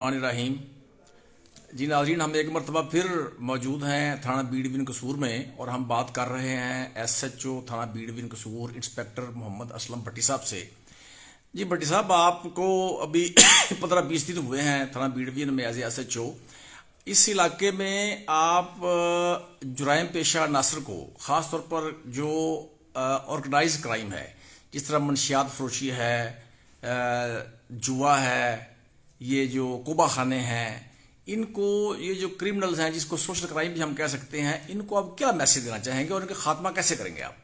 रहीम। जी नाज़रीन, हम एक मरतबा फिर मौजूद हैं थाना बीडविन कसूर में और हम बात कर रहे हैं SHO थाना बीडविन कसूर इंस्पेक्टर मोहम्मद असलम भट्टी साहब से। जी भट्टी साहब, आपको अभी 15-20 दिन हुए हैं थाना बीडविन में एज SHO। इस इलाके में आप जुराइम पेशा नासर को ख़ास तौर पर जो ऑर्गेनाइज क्राइम है, जिस तरह मनशियात फरोशी है, जुआ है, ये जो कुबा खाने हैं, इनको, ये जो क्रिमिनल्स हैं जिसको सोशल क्राइम भी हम कह सकते हैं, इनको आप क्या मैसेज देना चाहेंगे और इनका खात्मा कैसे करेंगे आप?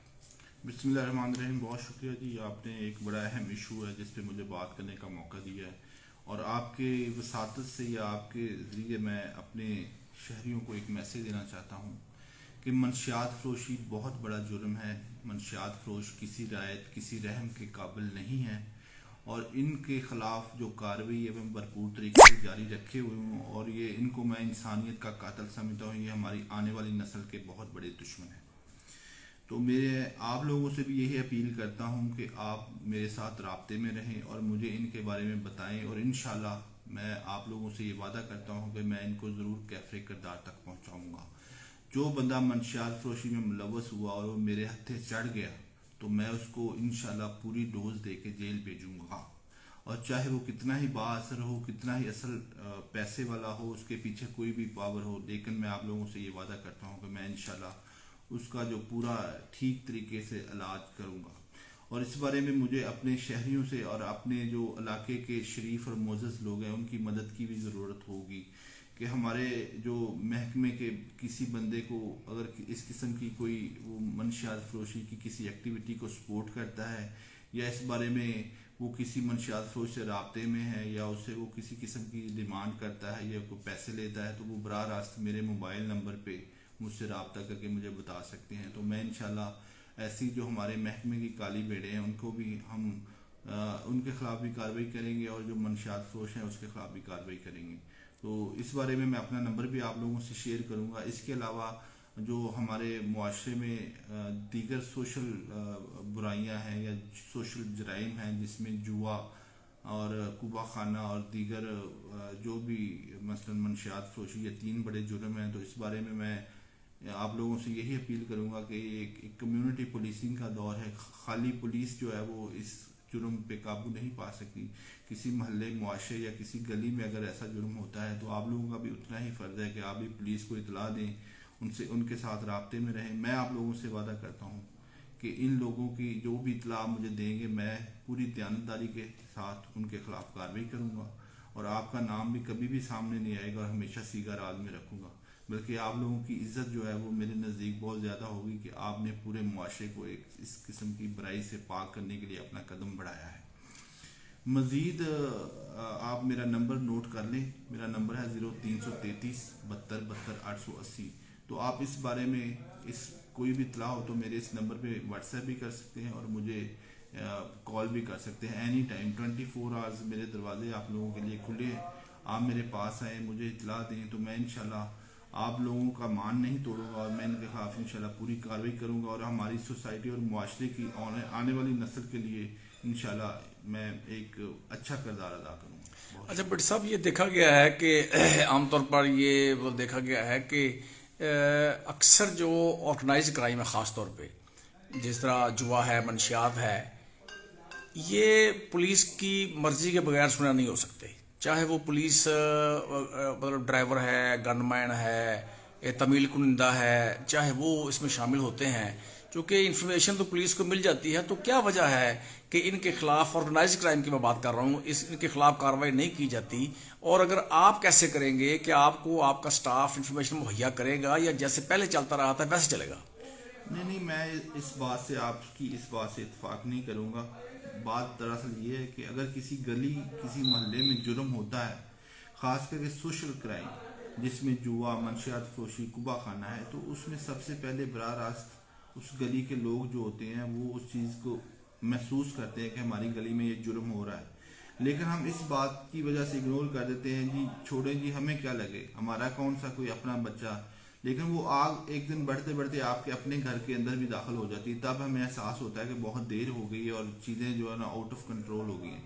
बिस्मिल्लाहिर्रहमानिर्रहीम। बहुत शुक्रिया जी, आपने एक बड़ा अहम इशू है जिस पे मुझे बात करने का मौका दिया है और आपके वसातत से या आपके ज़रिए मैं अपने शहरियों को एक मैसेज देना चाहता हूँ कि मनशियात फरोशी बहुत बड़ा जुर्म है। मनशियात फरोश किसी रायत किसी रहम के काबिल नहीं है और इनके ख़िलाफ़ जो कार्रवाई है मैं भरपूर तरीके से जारी रखे हुए हूँ और ये इनको मैं इंसानियत का कातिल समझता हूँ। ये हमारी आने वाली नस्ल के बहुत बड़े दुश्मन हैं। तो मेरे आप लोगों से भी यही अपील करता हूँ कि आप मेरे साथ राब्ते में रहें और मुझे इनके बारे में बताएं और इंशाल्लाह मैं आप लोगों से ये वादा करता हूँ कि मैं इनको ज़रूर कैफ़े किरदार तक पहुँचाऊँगा। जो बंदा मनशियात फरोशी में मुलव्वस हुआ और वो मेरे हत्थे चढ़ गया तो मैं उसको इंशाल्लाह पूरी डोज दे के जेल भेजूँगा और चाहे वो कितना ही बाअसर हो, कितना ही असल पैसे वाला हो, उसके पीछे कोई भी पावर हो, लेकिन मैं आप लोगों से ये वादा करता हूँ कि मैं इंशाल्लाह उसका जो पूरा ठीक तरीके से इलाज करूँगा। और इस बारे में मुझे अपने शहरियों से और अपने जो इलाके के शरीफ और मोअज़्ज़ज़ लोग हैं उनकी मदद की भी ज़रूरत होगी कि हमारे जो महकमे के किसी बंदे को अगर इस किस्म की कोई वो मनशियात फरोशी की किसी एक्टिविटी को सपोर्ट करता है या इस बारे में वो किसी मनशियात फरोश से राब्ते में है या उससे वो किसी किस्म की डिमांड करता है या कोई पैसे लेता है तो वो बराह रास्त मेरे मोबाइल नंबर पे मुझसे रब्ता करके मुझे बता सकते हैं। तो मैं इंशाल्लाह ऐसी जो हमारे महकमे की काली भेड़ें हैं उनको भी हम उनके ख़िलाफ़ भी कार्रवाई करेंगे और जो मनशियात फरोश हैं उसके ख़िलाफ़ भी कार्रवाई करेंगे। तो इस बारे में मैं अपना नंबर भी आप लोगों से शेयर करूँगा। इसके अलावा जो हमारे मुआशरे में दीगर सोशल बुराइयां हैं या सोशल जराइम हैं जिसमें जुआ और कुबा खाना और दीगर जो भी मसलन मनशियात फरोशी, ये 3 बड़े जुर्म हैं। तो इस बारे में मैं आप लोगों से यही अपील करूंगा कि एक कम्युनिटी पुलिसिंग का दौर है। खाली पुलिस जो है वो इस जुर्म पे काबू नहीं पा सकती। किसी महल्ले, मुआशरे या किसी गली में अगर ऐसा जुर्म होता है तो आप लोगों का भी उतना ही फ़र्ज़ है कि आप भी पुलिस को इतला दें, उनसे उनके साथ राब्ते में रहें। मैं आप लोगों से वादा करता हूँ कि इन लोगों की जो भी इतला मुझे देंगे मैं पूरी दयानतदारी के साथ उनके ख़िलाफ़ कार्रवाई करूँगा और आपका नाम भी कभी भी सामने नहीं आएगा और हमेशा सीगा राज में रखूँगा। बल्कि आप लोगों की इज्जत जो है वो मेरे नज़दीक बहुत ज़्यादा होगी कि आपने पूरे मुआशरे को एक इस किस्म की बुराई से पाक करने के लिए अपना कदम बढ़ाया है। मज़ीद आप मेरा नंबर नोट कर लें। मेरा नंबर है 0333 72 72 880। तो आप इस बारे में इस कोई भी इतला हो तो मेरे इस नंबर पे व्हाट्सएप भी कर सकते हैं और मुझे कॉल भी कर सकते हैं। एनी टाइम 24 आवर्स मेरे दरवाजे आप लोगों के लिए खुले हैं। आप मेरे पास आएँ, मुझे इतला दें तो मैं इंशाल्लाह आप लोगों का मान नहीं तोड़ूंगा और मैं इनके खिलाफ इंशाल्लाह पूरी कार्रवाई करूंगा और हमारी सोसाइटी और मुआशरे की आने वाली नस्ल के लिए इंशाल्लाह मैं एक अच्छा किरदार अदा करूंगा। अच्छा बट साहब, ये देखा गया है कि आमतौर पर ये वो देखा गया है कि अक्सर जो ऑर्गेनाइज क्राइम है, ख़ास तौर पे जिस तरह जुआ है, मनशियात है, ये पुलिस की मर्जी के बगैर सुना नहीं हो सकते। चाहे वो पुलिस मतलब ड्राइवर है, गनमैन है, तमील कुनिंदा है, चाहे वो इसमें शामिल होते हैं, क्योंकि इन्फॉर्मेशन तो पुलिस को मिल जाती है। तो क्या वजह है कि इनके खिलाफ, ऑर्गेनाइज क्राइम की मैं बात कर रहा हूँ, इनके खिलाफ कार्रवाई नहीं की जाती? और अगर आप कैसे करेंगे कि आपको आपका स्टाफ इन्फॉर्मेशन मुहैया करेगा या जैसे पहले चलता रहा था वैसे चलेगा? नहीं, मैं इस बात से आपकी इस बात से इत्तेफाक नहीं करूंगा। बात दरअसल ये है कि अगर किसी गली, किसी मोहल्ले में जुर्म होता है, ख़ास करके सोशल क्राइम जिसमें जुआ, मनशियात फरोशी, कुबा खाना है, तो उसमें सबसे पहले बराह रास्त उस गली के लोग जो होते हैं वो उस चीज़ को महसूस करते हैं कि हमारी गली में ये जुर्म हो रहा है। लेकिन हम इस बात की वजह से इग्नोर कर देते हैं, जी छोड़ें जी, हमें क्या लगे, हमारा कौन सा कोई अपना बच्चा। लेकिन वो आग एक दिन बढ़ते बढ़ते आपके अपने घर के अंदर भी दाखिल हो जाती है। तब हमें एहसास होता है कि बहुत देर हो गई है और चीज़ें जो है ना आउट ऑफ कंट्रोल हो गई हैं।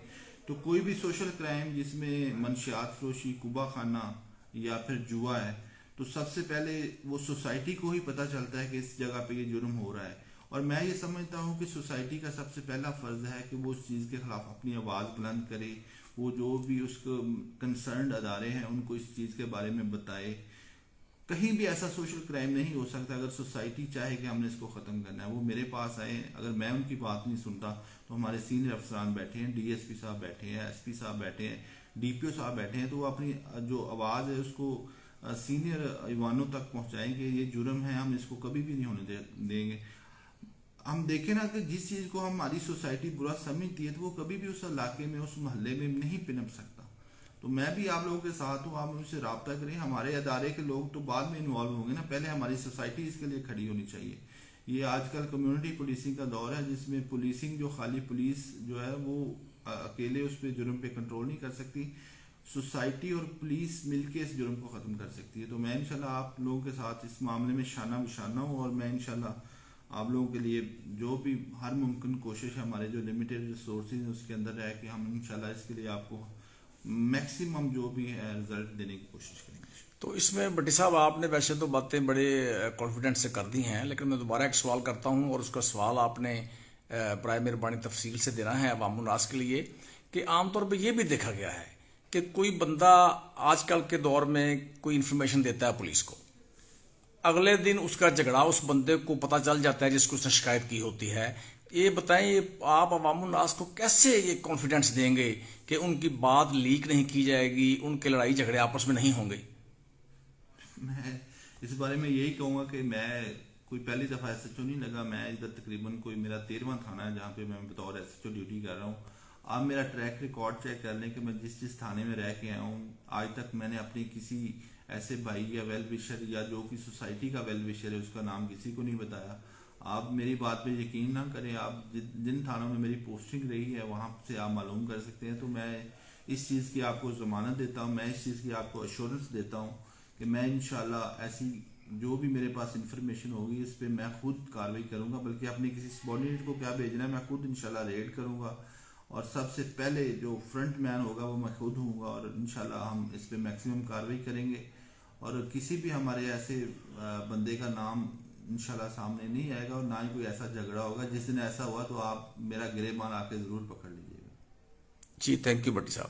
تو کوئی بھی سوشل کرائم جس میں منشیات فروشی، کبا خانہ یا پھر جوا ہے، تو سب سے پہلے وہ سوسائٹی کو ہی پتہ چلتا ہے کہ اس جگہ پہ یہ جرم ہو رہا ہے. اور میں یہ سمجھتا ہوں کہ سوسائٹی کا سب سے پہلا فرض ہے کہ وہ اس چیز کے خلاف اپنی آواز بلند کرے، وہ جو بھی اس کو کنسرنڈ ادارے ہیں ان کو اس چیز کے بارے میں بتائے. کہیں بھی ایسا سوشل کرائم نہیں ہو سکتا اگر سوسائٹی چاہے کہ ہم نے اس کو ختم کرنا ہے. وہ میرے پاس آئے، اگر میں ان کی بات نہیں سنتا تو ہمارے سینئر افسران بیٹھے ہیں، ڈی ایس پی صاحب بیٹھے ہیں، ایس پی صاحب بیٹھے ہیں، ڈی پی او صاحب بیٹھے ہیں، تو وہ اپنی جو آواز ہے اس کو سینئر ایوانوں تک پہنچائیں گے. یہ جرم ہے، ہم اس کو کبھی بھی نہیں ہونے دیں گے. ہم دیکھیں نا کہ جس چیز کو ہماری سوسائٹی برا سمجھتی ہے تو وہ کبھی بھی اس علاقے میں، اس محلے میں نہیں پنپ سکتا. تو میں بھی آپ لوگوں کے ساتھ ہوں، آپ مجھ سے رابطہ کریں. ہمارے ادارے کے لوگ تو بعد میں انوالو ہوں گے نا، پہلے ہماری سوسائٹی اس کے لیے کھڑی ہونی چاہیے. یہ آج کل کمیونٹی پولیسنگ کا دور ہے جس میں پولیسنگ جو خالی پولیس جو ہے وہ اکیلے اس پہ جرم پہ کنٹرول نہیں کر سکتی، سوسائٹی اور پولیس مل کے اس جرم کو ختم کر سکتی ہے. تو میں انشاءاللہ آپ لوگوں کے ساتھ اس معاملے میں شانہ بشانہ ہوں، اور میں انشاءاللہ آپ لوگوں کے لیے جو بھی ہر ممکن کوشش ہے ہمارے جو لمیٹڈ ریسورسز اس کے اندر رہ کے ہم انشاءاللہ اس کے لیے آپ کو میکسیمم جو بھی ہے رزلٹ دینے کی کوشش کریں گے. تو اس میں بٹی صاحب آپ نے ویسے تو باتیں بڑے کانفیڈنٹ سے کر دی ہیں، لیکن میں دوبارہ ایک سوال کرتا ہوں، اور اس کا سوال آپ نے برائے مہربانی تفصیل سے دینا ہے عوام الناس کے لیے، کہ عام طور پہ یہ بھی دیکھا گیا ہے کہ کوئی بندہ آج کل کے دور میں کوئی انفارمیشن دیتا ہے پولیس کو، اگلے دن اس کا جھگڑا اس بندے کو پتہ چل جاتا ہے جس کو اس نے شکایت کی ہوتی ہے. یہ بتائیں، یہ آپ عوام الناس کو کیسے یہ کانفیڈنس دیں گے کہ ان کی بات لیک نہیں کی جائے گی، ان کے لڑائی جھگڑے آپس میں نہیں ہوں گے؟ میں اس بارے میں یہی کہوں گا کہ میں کوئی پہلی دفعہ ایس ایچ او نہیں لگا. میں ادھر تقریباً کوئی میرا 13واں تھانہ ہے جہاں پہ میں بطور ایس ایچ او ڈیوٹی کر رہا ہوں. آپ میرا ٹریک ریکارڈ چیک کر لیں کہ میں جس تھانے میں رہ کے آیا ہوں آج تک میں نے اپنی کسی ایسے بھائی یا ویل وشر یا جو کہ سوسائٹی کا ویل وشر ہے اس کا نام کسی کو نہیں بتایا. آپ میری بات پہ یقین نہ کریں، آپ جن تھانوں میں میری پوسٹنگ رہی ہے وہاں سے آپ معلوم کر سکتے ہیں. تو میں اس چیز کی آپ کو ضمانت دیتا ہوں، میں اس چیز کی آپ کو ایشورنس دیتا ہوں کہ میں انشاءاللہ ایسی جو بھی میرے پاس انفارمیشن ہوگی اس پہ میں خود کارروائی کروں گا، بلکہ اپنے کسی سبارڈینیٹ کو کیا بھیجنا ہے میں خود انشاءاللہ ریڈ کروں گا، اور سب سے پہلے جو فرنٹ مین ہوگا وہ میں خود ہوں گا، اور انشاءاللہ ہم اس پہ میکسیمم کارروائی کریں گے. اور کسی بھی ہمارے ایسے بندے کا نام انشاءاللہ سامنے نہیں آئے گا، اور نہ ہی کوئی ایسا جھگڑا ہوگا. جس دن ایسا ہوا تو آپ میرا گریبان آ کے ضرور پکڑ لیجیے گا. جی تھینک یو بٹی صاحب.